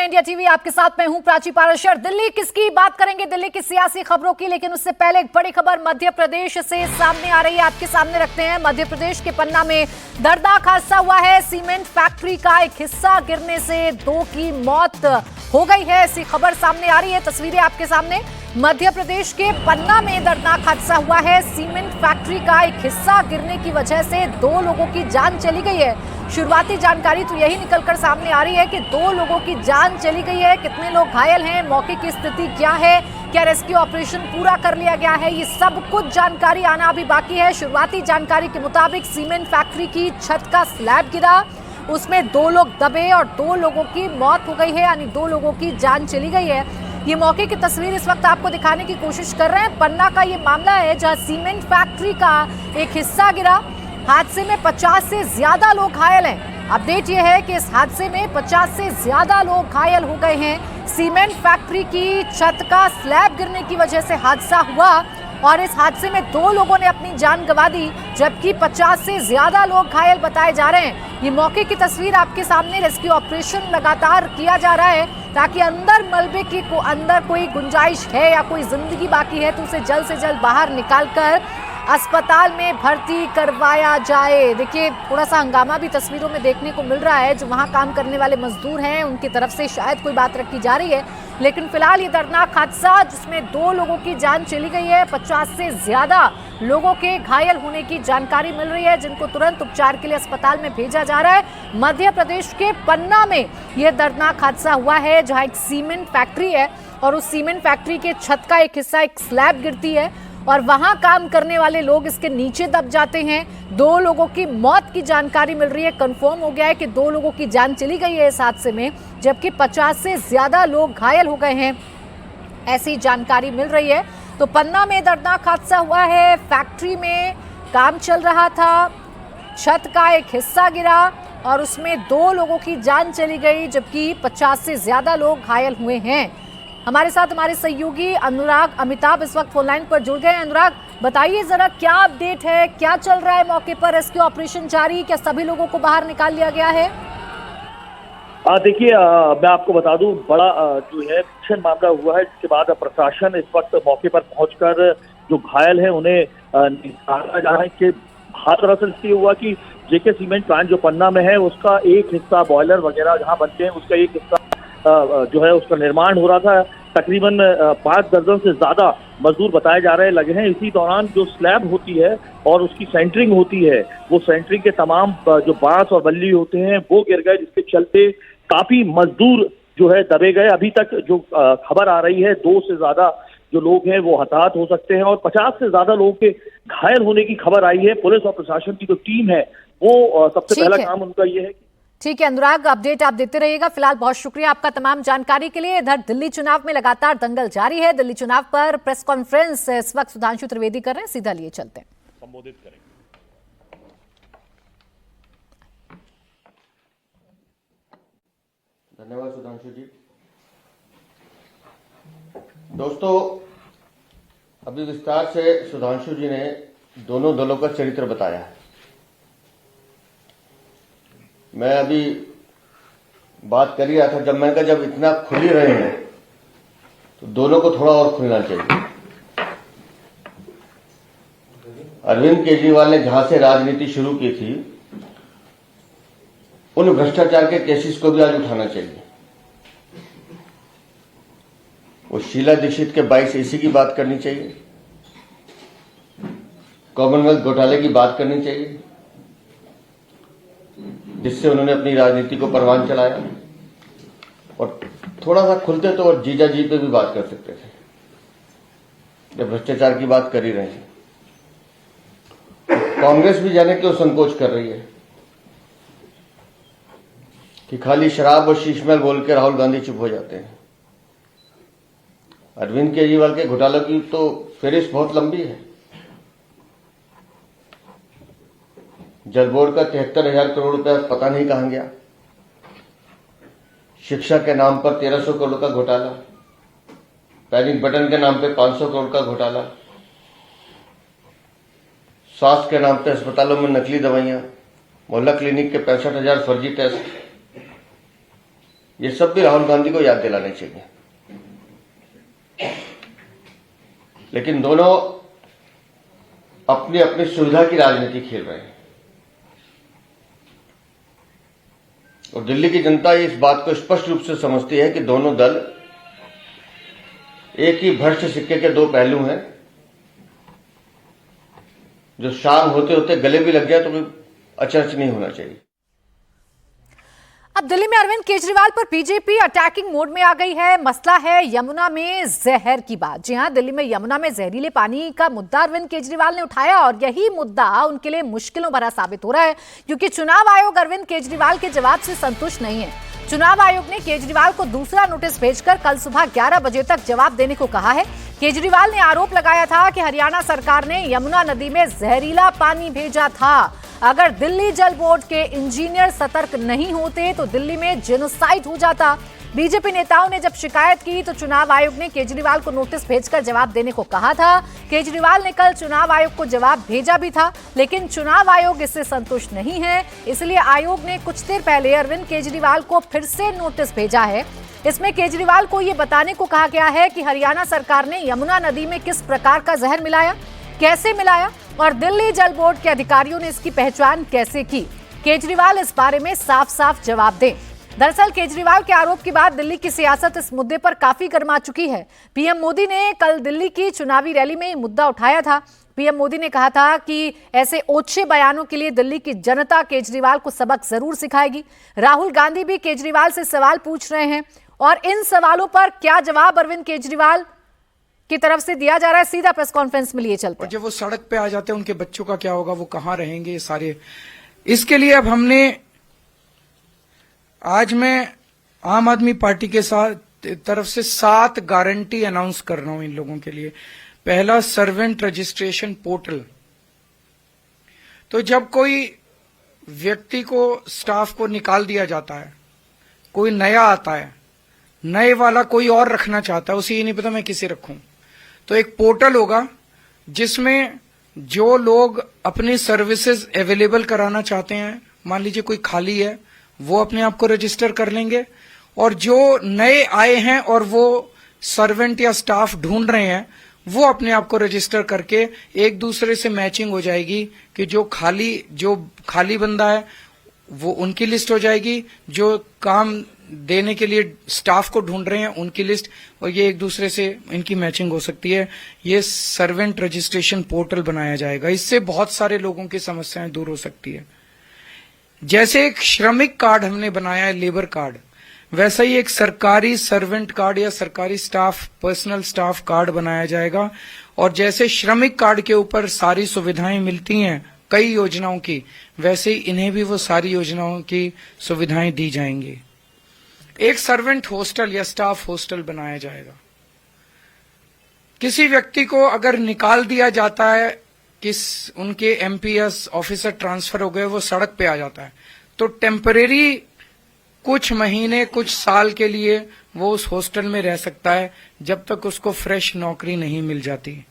हैं India TV, आपके साथ मैं हूं प्राची पाराशर। दिल्ली किसकी बात करेंगे, दिल्ली की सियासी खबरों की, लेकिन उससे पहले एक बड़ी खबर मध्य प्रदेश से सामने आ रही है, आपके सामने रखते हैं। मध्य प्रदेश के पन्ना में दर्दनाक हादसा हुआ है। सीमेंट फैक्ट्री का एक हिस्सा गिरने से 2 की मौत हो गई है, ऐसी खबर सामने आ रही है। तस्वीरें आपके सामने। मध्य प्रदेश के पन्ना में दर्दनाक हादसा हुआ है। सीमेंट फैक्ट्री का एक हिस्सा गिरने की वजह से 2 लोगों की जान चली गई है। शुरुआती जानकारी तो यही निकलकर सामने आ रही है कि 2 लोगों की जान चली गई है। कितने लोग घायल हैं, मौके की स्थिति क्या है, क्या रेस्क्यू ऑपरेशन पूरा कर लिया गया है, ये सब कुछ जानकारी आना अभी बाकी है। शुरुआती जानकारी के मुताबिक सीमेंट फैक्ट्री की छत का स्लैब गिरा, उसमें 2 लोग दबे और 2 लोगों की मौत हो गई है, यानी 2 लोगों की जान चली गई है। ये मौके की तस्वीर इस वक्त आपको दिखाने की कोशिश कर रहे हैं। पन्ना का ये मामला है जहां सीमेंट फैक्ट्री का एक हिस्सा गिरा। हादसे में 50 से ज्यादा लोग घायल हैं। अपडेट ये है कि इस हादसे में 50 से ज्यादा लोग घायल हो गए हैं। सीमेंट फैक्ट्री की छत का स्लैब गिरने की वजह से हादसा हुआ और इस हादसे में 2 लोगों ने अपनी जान गंवा दी, जबकि 50 से ज्यादा लोग घायल बताए जा रहे हैं। ये मौके की तस्वीर आपके सामने। रेस्क्यू ऑपरेशन लगातार किया जा रहा है ताकि अंदर मलबे की अंदर कोई गुंजाइश है या कोई जिंदगी बाकी है तो उसे जल्द से जल्द बाहर निकालकर अस्पताल में भर्ती करवाया जाए। देखिए, थोड़ा सा हंगामा भी तस्वीरों में देखने को मिल रहा है। जो वहां काम करने वाले मजदूर हैं उनकी तरफ से शायद कोई बात रखी जा रही है, लेकिन फिलहाल ये दर्दनाक हादसा जिसमें 2 लोगों की जान चली गई है, 50 से ज्यादा लोगों के घायल होने की जानकारी मिल रही है, जिनको तुरंत उपचार के लिए अस्पताल में भेजा जा रहा है। मध्य प्रदेश के पन्ना में यह दर्दनाक हादसा हुआ है जहां एक सीमेंट फैक्ट्री है और उस सीमेंट फैक्ट्री के छत का एक हिस्सा, एक स्लैब गिरती है और वहां काम करने वाले लोग इसके नीचे दब जाते हैं। 2 लोगों की मौत की जानकारी मिल रही है। कंफर्म हो गया है कि 2 लोगों की जान चली गई है इस हादसे में, जबकि 50 से ज्यादा लोग घायल हो गए हैं, ऐसी जानकारी मिल रही है। तो पन्ना में दर्दनाक हादसा हुआ है। फैक्ट्री में काम चल रहा था, छत का एक हिस्सा गिरा और उसमें 2 लोगों की जान चली गई, जबकि 50 से ज्यादा लोग घायल हुए हैं। हमारे साथ हमारे सहयोगी अनुराग अमिताभ इस वक्त फोनलाइन पर जुड़ गए हैं। अनुराग, बताइए जरा क्या अपडेट है, क्या चल रहा है मौके पर? रेस्क्यू ऑपरेशन जारी, क्या सभी लोगों को बाहर निकाल लिया गया है? देखिए, मैं आपको बता दूं, बड़ा जो है भीषण मामला हुआ है, जिसके बाद प्रशासन इस वक्त मौके पर पहुंचकर जो घायल है उन्हें निकाला जा रहा है। कि हाथ दरअसल इसलिए हुआ कि जेके सीमेंट प्लांट जो पन्ना में है उसका एक हिस्सा, बॉयलर वगैरह जहां बनते हैं उसका एक हिस्सा जो है उसका निर्माण हो रहा था। तकरीबन 5 दर्जन से ज्यादा मजदूर बताए जा रहे लगे हैं। इसी दौरान जो स्लैब होती है और उसकी सेंटरिंग होती है, वो सेंटरिंग के तमाम जो बांस और बल्ली होते हैं वो गिर गए, जिसके चलते काफी मजदूर जो है दबे गए। अभी तक जो खबर आ रही है 2 से ज्यादा जो लोग हैं वो हताहत हो सकते हैं और 50 से ज्यादा लोगों के घायल होने की खबर आई है। पुलिस और प्रशासन की जो टीम है वो सबसे पहला काम उनका ये है। ठीक है अनुराग, अपडेट आप देते रहिएगा। फिलहाल बहुत शुक्रिया आपका तमाम जानकारी के लिए। इधर दिल्ली चुनाव में लगातार दंगल जारी है। दिल्ली चुनाव पर प्रेस कॉन्फ्रेंस इस वक्त सुधांशु त्रिवेदी कर रहे हैं, सीधा लिए चलते हैं। संबोधित करें। धन्यवाद सुधांशु जी। दोस्तों, अभी विस्तार से सुधांशु जी ने दोनों दलों का चरित्र बताया है। मैं अभी बात कर ही रहा था, जब मैंने कहा जब इतना खुल ही रहे हैं तो दोनों को थोड़ा और खुलना चाहिए। अरविंद केजरीवाल ने जहां से राजनीति शुरू की थी, उन भ्रष्टाचार के केसेस को भी आज उठाना चाहिए। वो शीला दीक्षित के 22 AC की बात करनी चाहिए, कॉमनवेल्थ घोटाले की बात करनी चाहिए, जिससे उन्होंने अपनी राजनीति को परवान चलाया, और थोड़ा सा खुलते तो और जीजा जी पे भी बात कर सकते थे। जब भ्रष्टाचार की बात कर ही रहे हैं, कांग्रेस भी जाने क्यों संकोच कर रही है कि खाली शराब और शीशमहल बोल के राहुल गांधी चुप हो जाते हैं। अरविंद केजरीवाल के घोटालों की तो फहरिस्त बहुत लंबी है। जल बोर्ड का 73,000 करोड़ रुपया पता नहीं कहां गया, शिक्षा के नाम पर 1300 करोड़ का घोटाला, पैनिक बटन के नाम पे 500 करोड़ का घोटाला, स्वास्थ्य के नाम पे अस्पतालों में नकली दवाइयां, मोहल्ला क्लिनिक के 65,000 फर्जी टेस्ट, ये सब भी राहुल गांधी को याद दिलाने चाहिए। लेकिन दोनों अपनी अपनी सुविधा की राजनीति खेल रहे हैं और दिल्ली की जनता इस बात को स्पष्ट रूप से समझती है कि दोनों दल एक ही भ्रष्ट सिक्के के दो पहलू हैं, जो शाम होते होते गले भी लग जाए तो कोई अचरज नहीं होना चाहिए। अब दिल्ली में अरविंद केजरीवाल पर बीजेपी अटैकिंग मोड में आ गई है। मसला है यमुना में जहर की बात। जी हां, दिल्ली में यमुना में जहरीले पानी का मुद्दा अरविंद केजरीवाल ने उठाया और यही मुद्दा उनके लिए मुश्किलों भरा साबित हो रहा है, क्योंकि चुनाव आयोग अरविंद केजरीवाल के जवाब से संतुष्ट नहीं है। चुनाव आयोग ने केजरीवाल को दूसरा नोटिस भेजकर कल सुबह 11 बजे तक जवाब देने को कहा है। केजरीवाल ने आरोप लगाया था कि हरियाणा सरकार ने यमुना नदी में जहरीला पानी भेजा था। अगर दिल्ली जल बोर्ड के इंजीनियर सतर्क नहीं होते तो दिल्ली में जेनोसाइड हो जाता। बीजेपी नेताओं ने जब शिकायत की तो चुनाव आयोग ने केजरीवाल को नोटिस भेजकर जवाब देने को कहा था। केजरीवाल ने कल चुनाव आयोग को जवाब भेजा भी था, लेकिन चुनाव आयोग इससे संतुष्ट नहीं है। इसलिए आयोग ने कुछ देर पहले अरविंद केजरीवाल को फिर से नोटिस भेजा है। इसमें केजरीवाल को ये बताने को कहा गया है कि हरियाणा सरकार ने यमुना नदी में किस प्रकार का जहर मिलाया, कैसे मिलाया और दिल्ली जल बोर्ड के अधिकारियों ने इसकी पहचान कैसे की। केजरीवाल इस बारे में साफ साफ जवाब दें। दरअसल केजरीवाल के आरोप के बाद दिल्ली की सियासत इस मुद्दे पर काफी गर्मा चुकी है। पीएम मोदी ने कल दिल्ली की चुनावी रैली में मुद्दा उठाया था। पीएम मोदी ने कहा था कि ऐसे ओछे बयानों के लिए दिल्ली की जनता केजरीवाल को सबक जरूर सिखाएगी। राहुल गांधी भी केजरीवाल से सवाल पूछ रहे हैं और इन सवालों पर क्या जवाब अरविंद केजरीवाल की तरफ से दिया जा रहा है, सीधा प्रेस कॉन्फ्रेंस में लिए चलते हैं। जब वो सड़क पे आ जाते हैं उनके बच्चों का क्या होगा, वो कहां रहेंगे सारे। इसके लिए अब आज मैं आम आदमी पार्टी के साथ तरफ से 7 गारंटी अनाउंस कर रहा हूं इन लोगों के लिए। पहला, सर्वेंट रजिस्ट्रेशन पोर्टल। तो जब कोई व्यक्ति को, स्टाफ को निकाल दिया जाता है, कोई नया आता है, नए वाला कोई और रखना चाहता है, उसे ये नहीं पता मैं किसे रखूं, तो एक पोर्टल होगा जिसमें जो लोग अपनी सर्विसेज अवेलेबल कराना चाहते हैं, मान लीजिए कोई खाली है, वो अपने आप को रजिस्टर कर लेंगे, और जो नए आए हैं और वो सर्वेंट या स्टाफ ढूंढ रहे हैं, वो अपने आप को रजिस्टर करके एक दूसरे से मैचिंग हो जाएगी कि जो खाली बंदा है वो उनकी लिस्ट हो जाएगी, जो काम देने के लिए स्टाफ को ढूंढ रहे हैं उनकी लिस्ट, और ये एक दूसरे से इनकी मैचिंग हो सकती है। ये सर्वेंट रजिस्ट्रेशन पोर्टल बनाया जाएगा। इससे बहुत सारे लोगों की समस्याएं दूर हो सकती है। जैसे एक श्रमिक कार्ड हमने बनाया है, लेबर कार्ड, वैसा ही एक सरकारी सर्वेंट कार्ड या सरकारी स्टाफ, पर्सनल स्टाफ कार्ड बनाया जाएगा। और जैसे श्रमिक कार्ड के ऊपर सारी सुविधाएं मिलती हैं कई योजनाओं की, वैसे ही इन्हें भी वो सारी योजनाओं की सुविधाएं दी जाएंगी। एक सर्वेंट हॉस्टल या स्टाफ हॉस्टल बनाया जाएगा। किसी व्यक्ति को अगर निकाल दिया जाता है, उनके एमपीएस ऑफिसर ट्रांसफर हो गए, वो सड़क पे आ जाता है, तो टेम्परेरी कुछ महीने, कुछ साल के लिए वो उस हॉस्टल में रह सकता है, जब तक उसको फ्रेश नौकरी नहीं मिल जाती।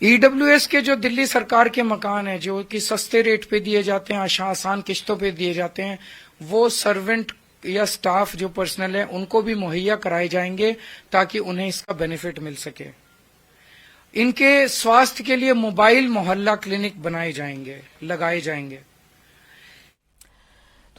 ईडब्ल्यूएस के जो दिल्ली सरकार के मकान है, जो कि सस्ते रेट पे दिए जाते हैं, आसान किस्तों पे दिए जाते हैं, वो सर्वेंट या स्टाफ जो पर्सनल है उनको भी मुहैया कराए जाएंगे, ताकि उन्हें इसका बेनिफिट मिल सके। इनके स्वास्थ्य के लिए मोबाइल मोहल्ला क्लिनिक लगाए जाएंगे।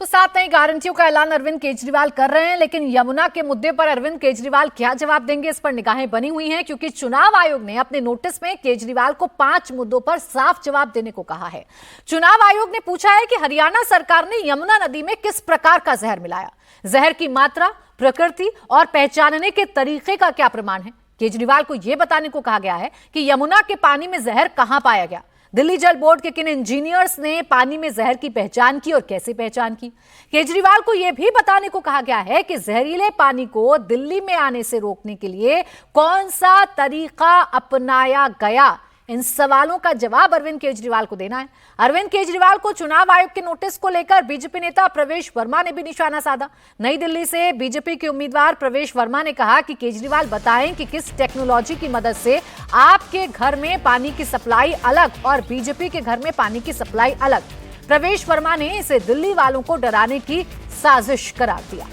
तो 7 नई गारंटियों का ऐलान अरविंद केजरीवाल कर रहे हैं, लेकिन यमुना के मुद्दे पर अरविंद केजरीवाल क्या जवाब देंगे, इस पर निगाहें बनी हुई हैं, क्योंकि चुनाव आयोग ने अपने नोटिस में केजरीवाल को 5 मुद्दों पर साफ जवाब देने को कहा है। चुनाव आयोग ने पूछा है कि हरियाणा सरकार ने यमुना नदी में किस प्रकार का जहर मिलाया, जहर की मात्रा, प्रकृति और पहचानने के तरीके का क्या प्रमाण है। केजरीवाल को यह बताने को कहा गया है कि यमुना के पानी में जहर कहां पाया गया, दिल्ली जल बोर्ड के किन इंजीनियर्स ने पानी में जहर की पहचान की और कैसे पहचान की। केजरीवाल को यह भी बताने को कहा गया है कि जहरीले पानी को दिल्ली में आने से रोकने के लिए कौन सा तरीका अपनाया गया। इन सवालों का जवाब अरविंद केजरीवाल को देना है। अरविंद केजरीवाल को चुनाव आयोग के नोटिस को लेकर बीजेपी नेता प्रवेश वर्मा ने भी निशाना साधा। नई दिल्ली से बीजेपी के उम्मीदवार प्रवेश वर्मा ने कहा कि केजरीवाल बताएं कि किस टेक्नोलॉजी की मदद से आपके घर में पानी की सप्लाई अलग और बीजेपी के घर में पानी की सप्लाई अलग। प्रवेश वर्मा ने इसे दिल्ली वालों को डराने की साजिश करार दिया।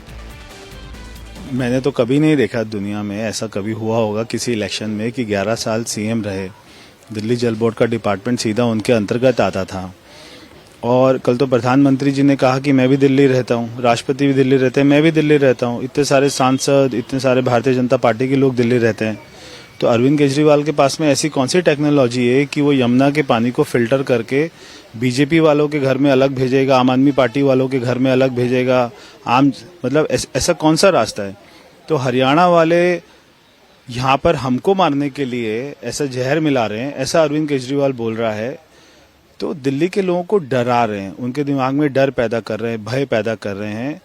मैंने तो कभी नहीं देखा दुनिया में ऐसा कभी हुआ होगा किसी इलेक्शन में कि 11 साल सीएम रहे, दिल्ली जल बोर्ड का डिपार्टमेंट सीधा उनके अंतर्गत आता था। और कल तो प्रधानमंत्री जी ने कहा कि मैं भी दिल्ली रहता हूँ, राष्ट्रपति भी दिल्ली रहते हैं, मैं भी दिल्ली रहता हूँ, इतने सारे सांसद, इतने सारे भारतीय जनता पार्टी के लोग दिल्ली रहते हैं। तो अरविंद केजरीवाल के पास में ऐसी कौन सी टेक्नोलॉजी है कि वो यमुना के पानी को फिल्टर करके बीजेपी वालों के घर में अलग भेजेगा, आम आदमी पार्टी वालों के घर में अलग भेजेगा, मतलब ऐसा कौन सा रास्ता है? तो हरियाणा वाले यहाँ पर हमको मारने के लिए ऐसा जहर मिला रहे हैं, ऐसा अरविंद केजरीवाल बोल रहा है। तो दिल्ली के लोगों को डरा रहे हैं, उनके दिमाग में डर पैदा कर रहे हैं, भय पैदा कर रहे हैं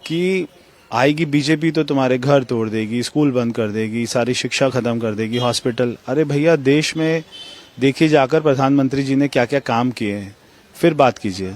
कि आएगी बीजेपी तो तुम्हारे घर तोड़ देगी, स्कूल बंद कर देगी, सारी शिक्षा खत्म कर देगी, हॉस्पिटल। अरे भैया, देश में देखिए जाकर प्रधानमंत्री जी ने क्या क्या काम किए हैं, फिर बात कीजिए।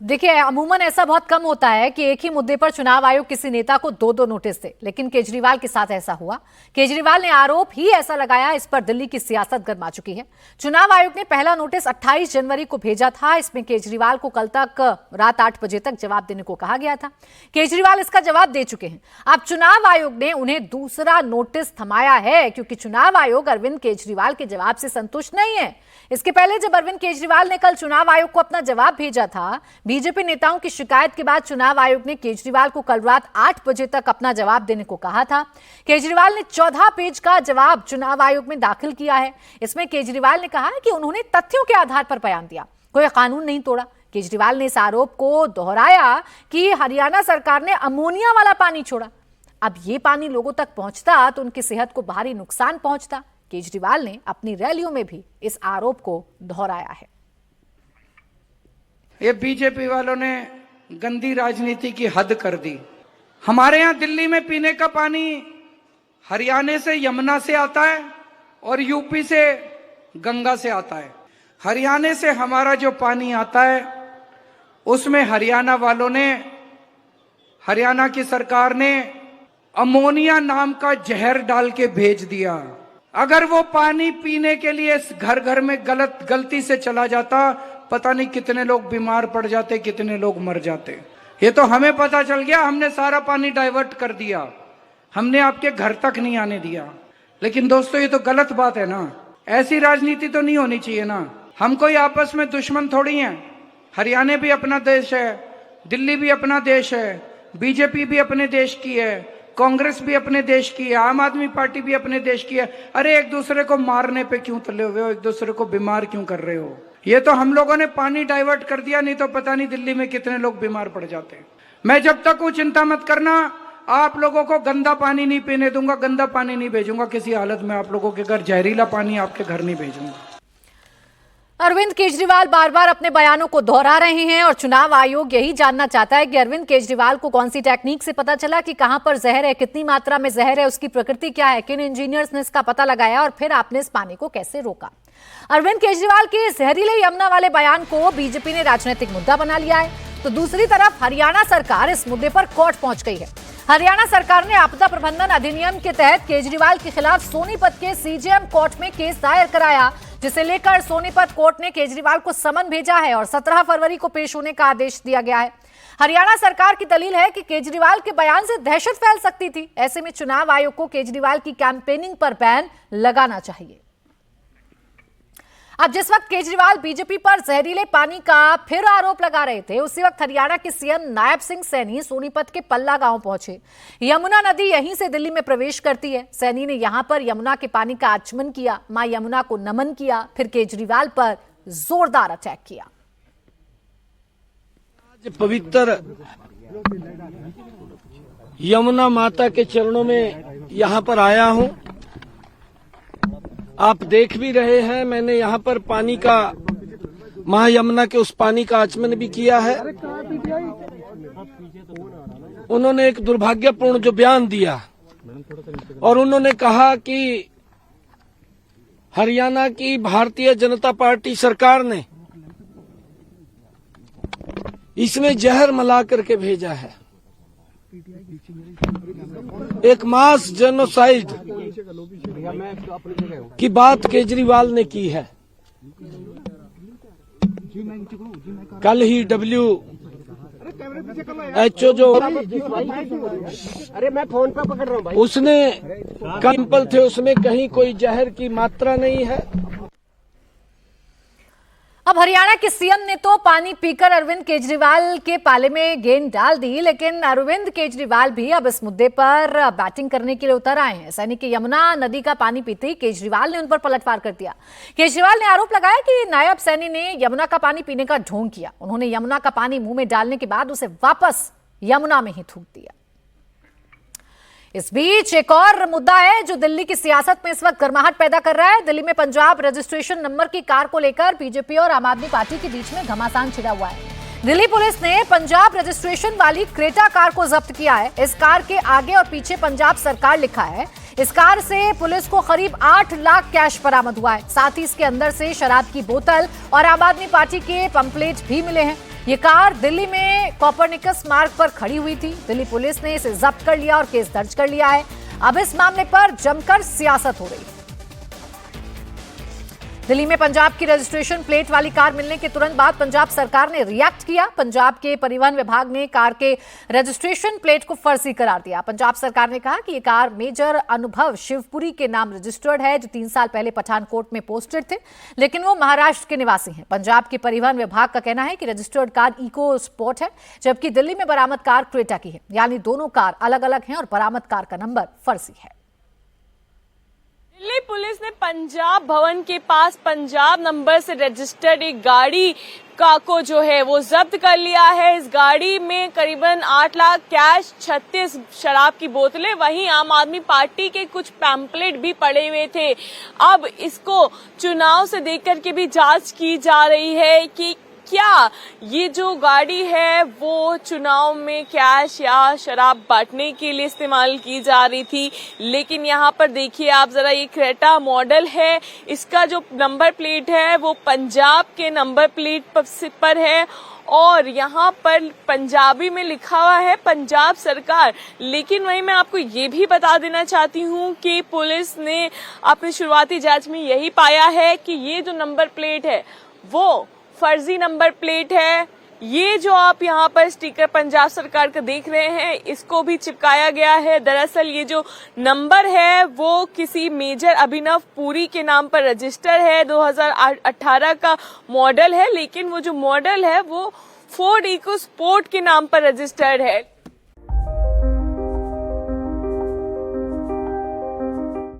देखिए, अमूमन ऐसा बहुत कम होता है कि एक ही मुद्दे पर चुनाव आयोग किसी नेता को दो नोटिस दे, लेकिन केजरीवाल के साथ ऐसा हुआ। केजरीवाल ने आरोप ही ऐसा लगाया, इस पर दिल्ली की सियासत गर्मा चुकी है। चुनाव आयोग ने पहला नोटिस 28 जनवरी को भेजा था। इसमें केजरीवाल को कल तक रात 8 बजे तक जवाब देने को कहा गया था। केजरीवाल इसका जवाब दे चुके हैं। अब चुनाव आयोग ने उन्हें दूसरा नोटिस थमाया है, क्योंकि चुनाव आयोग अरविंद केजरीवाल के जवाब से संतुष्ट नहीं है। इसके पहले जब अरविंद केजरीवाल ने कल चुनाव आयोग को अपना जवाब भेजा था, बीजेपी नेताओं की शिकायत के बाद चुनाव आयोग ने केजरीवाल को कल रात 8 बजे तक अपना जवाब देने को कहा था। केजरीवाल ने 14 पेज का जवाब चुनाव आयोग में दाखिल किया है। इसमें केजरीवाल ने कहा कि उन्होंने तथ्यों के आधार पर बयान दिया, कोई कानून नहीं तोड़ा। केजरीवाल ने इस आरोप को दोहराया कि हरियाणा सरकार ने अमोनिया वाला पानी छोड़ा। अब ये पानी लोगों तक पहुंचता तो उनकी सेहत को भारी नुकसान पहुंचता। केजरीवाल ने अपनी रैलियों में भी इस आरोप को दोहराया है। ये बीजेपी वालों ने गंदी राजनीति की हद कर दी। हमारे यहाँ दिल्ली में पीने का पानी हरियाणा से यमुना से आता है और यूपी से गंगा से आता है। हरियाणा से हमारा जो पानी आता है उसमें हरियाणा वालों ने, हरियाणा की सरकार ने अमोनिया नाम का जहर डाल के भेज दिया। अगर वो पानी पीने के लिए घर घर में गलती से चला जाता, पता नहीं कितने लोग बीमार पड़ जाते, कितने लोग मर जाते। ये तो हमें पता चल गया, हमने सारा पानी डाइवर्ट कर दिया, हमने आपके घर तक नहीं आने दिया। लेकिन दोस्तों, ये तो गलत बात है ना। ऐसी राजनीति तो नहीं होनी चाहिए ना। हम कोई आपस में दुश्मन थोड़ी हैं। हरियाणा भी अपना देश है, दिल्ली भी अपना देश है, बीजेपी भी अपने देश की है, कांग्रेस भी अपने देश की है, आम आदमी पार्टी भी अपने देश की है। अरे एक दूसरे को मारने पे क्यों तुले हुए हो, एक दूसरे को बीमार क्यों कर रहे हो? ये तो हम लोगों ने पानी डाइवर्ट कर दिया, नहीं तो पता नहीं दिल्ली में कितने लोग बीमार पड़ जाते। मैं जब तक हूं, चिंता मत करना, आप लोगों को गंदा पानी नहीं पीने दूंगा, गंदा पानी नहीं भेजूंगा किसी हालत में आप लोगों के घर, जहरीला पानी आपके घर नहीं भेजूंगा। अरविंद केजरीवाल बार बार अपने बयानों को दोहरा रहे हैं और चुनाव आयोग यही जानना चाहता है कि अरविंद केजरीवाल को कौन सी टेक्निक से पता चला कि कहां पर जहर है, कितनी मात्रा में जहर है, उसकी प्रकृति क्या है, किन इंजीनियर्स ने इसका पता लगाया और फिर आपने इस पानी को कैसे रोका। अरविंद केजरीवाल के जहरीले यमुना वाले बयान को बीजेपी ने राजनीतिक मुद्दा बना लिया है, तो दूसरी तरफ हरियाणा सरकार इस मुद्दे पर कोर्ट पहुंच गई है। हरियाणा सरकार ने आपदा प्रबंधन अधिनियम के तहत केजरीवाल के खिलाफ सोनीपत के सीजेएम कोर्ट में केस दायर कराया, जिसे लेकर सोनीपत कोर्ट ने केजरीवाल को समन भेजा है और 17 फरवरी को पेश होने का आदेश दिया गया है। हरियाणा सरकार की दलील है कि केजरीवाल के बयान से दहशत फैल सकती थी, ऐसे में चुनाव आयोग को केजरीवाल की कैंपेनिंग पर बैन लगाना चाहिए। अब जिस वक्त केजरीवाल बीजेपी पर जहरीले पानी का फिर आरोप लगा रहे थे, उसी वक्त हरियाणा के सीएम नायब सिंह सैनी सोनीपत के पल्ला गांव पहुंचे। यमुना नदी यहीं से दिल्ली में प्रवेश करती है। सैनी ने यहां पर यमुना के पानी का आचमन किया, मां यमुना को नमन किया, फिर केजरीवाल पर जोरदार अटैक किया। आज पवित्र यमुना माता के चरणों में यहां पर आया हूं। आप देख भी रहे हैं, मैंने यहाँ पर पानी का, मां यमुना के उस पानी का आचमन भी किया है। उन्होंने एक दुर्भाग्यपूर्ण जो बयान दिया और उन्होंने कहा कि हरियाणा की भारतीय जनता पार्टी सरकार ने इसमें जहर मिला करके भेजा है। एक मास जेनोसाइड की बात केजरीवाल ने की है। कल ही एचओ जो अरे मैं फोन पे पकड़ रहा हूँ भाई। उसने कैंपल थे, उसमें कहीं कोई जहर की मात्रा नहीं है। अब हरियाणा के सीएम ने तो पानी पीकर अरविंद केजरीवाल के पाले में गेंद डाल दी, लेकिन अरविंद केजरीवाल भी अब इस मुद्दे पर बैटिंग करने के लिए उतर आए हैं। सैनी के यमुना नदी का पानी पीते ही केजरीवाल ने उन पर पलटवार कर दिया। केजरीवाल ने आरोप लगाया कि नायब सैनी ने यमुना का पानी पीने का ढोंग किया। उन्होंने यमुना का पानी मुंह में डालने के बाद उसे वापस यमुना में ही थूक दिया। इस बीच एक और मुद्दा है जो दिल्ली की सियासत में इस वक्त गर्माहट पैदा कर रहा है। दिल्ली में पंजाब रजिस्ट्रेशन नंबर की कार को लेकर बीजेपी और आम आदमी पार्टी के बीच में घमासान छिड़ा हुआ है। दिल्ली पुलिस ने पंजाब रजिस्ट्रेशन वाली क्रेटा कार को जब्त किया है। इस कार के आगे और पीछे पंजाब सरकार लिखा है। इस कार से पुलिस को करीब 8 लाख कैश बरामद हुआ है। साथ ही इसके अंदर से शराब की बोतल और आम आदमी पार्टी के पंपलेट भी मिले हैं। ये कार दिल्ली में कोपरनिकस मार्ग पर खड़ी हुई थी। दिल्ली पुलिस ने इसे जब्त कर लिया और केस दर्ज कर लिया है। अब इस मामले पर जमकर सियासत हो रही है। दिल्ली में पंजाब की रजिस्ट्रेशन प्लेट वाली कार मिलने के तुरंत बाद पंजाब सरकार ने रिएक्ट किया। पंजाब के परिवहन विभाग ने कार के रजिस्ट्रेशन प्लेट को फर्जी करार दिया। पंजाब सरकार ने कहा कि यह कार मेजर अनुभव शिवपुरी के नाम रजिस्टर्ड है, जो 3 साल पहले पठानकोट में पोस्टेड थे, लेकिन वो महाराष्ट्र के निवासी हैं। पंजाब के परिवहन विभाग का कहना है कि रजिस्टर्ड कार इको स्पोर्ट है, जबकि दिल्ली में बरामद कार क्रेटा की है। यानी दोनों कार अलग अलग हैं और बरामद कार का नंबर फर्जी है। दिल्ली पुलिस ने पंजाब भवन के पास पंजाब नंबर से रजिस्टर्ड एक गाड़ी को जो है वो जब्त कर लिया है। इस गाड़ी में करीबन 8 लाख कैश, 36 शराब की बोतलें, वहीं आम आदमी पार्टी के कुछ पैम्पलेट भी पड़े हुए थे। अब इसको चुनाव से देकर के भी जांच की जा रही है कि क्या ये जो गाड़ी है वो चुनाव में कैश या शराब बांटने के लिए इस्तेमाल की जा रही थी। लेकिन यहाँ पर देखिए आप जरा, ये क्रेटा मॉडल है, इसका जो नंबर प्लेट है वो पंजाब के नंबर प्लेट पर है और यहाँ पर पंजाबी में लिखा हुआ है पंजाब सरकार। लेकिन वहीं मैं आपको ये भी बता देना चाहती हूँ कि पुलिस ने अपनी शुरुआती जांच में यही पाया है कि ये जो नंबर प्लेट है वो फर्जी नंबर प्लेट है। ये जो आप यहाँ पर स्टिकर पंजाब सरकार का देख रहे हैं, इसको भी चिपकाया गया है। दरअसल ये जो नंबर है वो किसी मेजर अभिनव पुरी के नाम पर रजिस्टर है, 2018 का मॉडल है, लेकिन वो जो मॉडल है वो फोर्ड इको स्पोर्ट के नाम पर रजिस्टर्ड है।